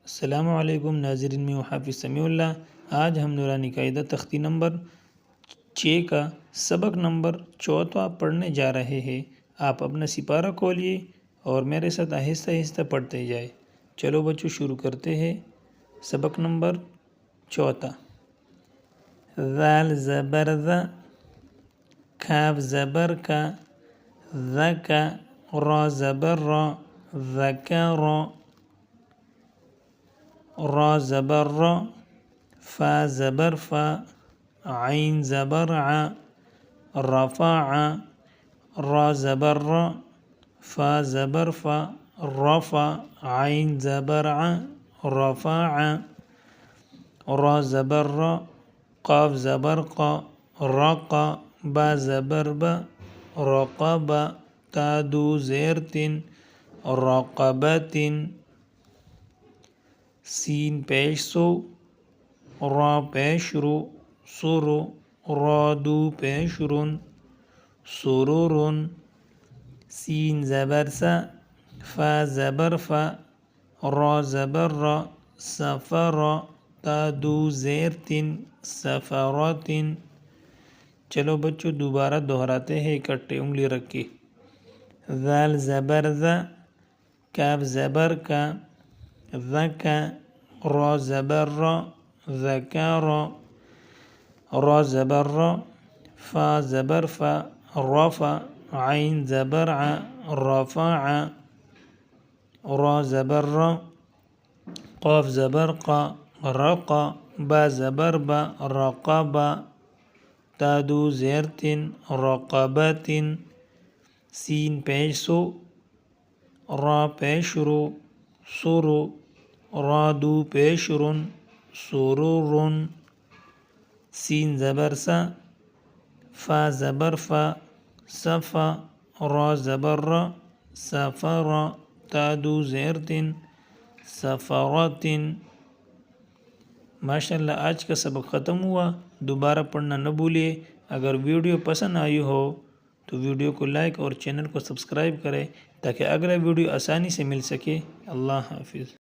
السلام علیکم ناظرین، میں حافظ سمیع اللہ۔ آج ہم نورانی قاعدہ تختی نمبر 6 کا سبق نمبر 4 پڑھنے جا رہے ہیں۔ آپ اپنا سپارہ کھولیے اور میرے ساتھ آہستہ آہستہ پڑھتے جائے۔ چلو بچوں شروع کرتے ہیں۔ سبق نمبر 4، ذال زبر ذ، کاف زبر کا، ذ کا، را زبر را، ذکر، را زبر را، فا زبر فا، عین زبر ع، رفع، را زبر را، فا زبر فا، رفع، عین زبر ع، رفع، را زبر را، قاف زبر قا، رق، با زبر با، رقب، تا دو زیر تن، رقبت، سین پیش سو، را پیش رو، سرو، را دو پیش رون، سرورون، سین زبر سا، فا زبر فا، را زبر را، سفر، تا دو زیر تن، سفرات۔ چلو بچوں دوبارہ دہراتے ہیں اکٹھے انگلی رکھ کے۔ ذال زبر ذ، کاف زبر کا، ذ کا، را زبر را، ذکر، را زبر را، فا زبر فا، رفع، عین زبر ع، رفع، را زبر را، قاف زبر قا، رق، با زبر با، رقب، تا دو زیر تن، رقبت، سین پیش سو، را پیش رو، سرو، را دو پیش رون، سرورون، سین زبر سا، فا زبر فا، صفا، را زبر را، سفر، تا دو زیر تن، سفرات۔ ماشاءاللہ آج کا سبق ختم ہوا۔ دوبارہ پڑھنا نہ بھولیے۔ اگر ویڈیو پسند آئی ہو تو ویڈیو کو لائک اور چینل کو سبسکرائب کریں تاکہ اگلا ویڈیو آسانی سے مل سکے۔ اللہ حافظ۔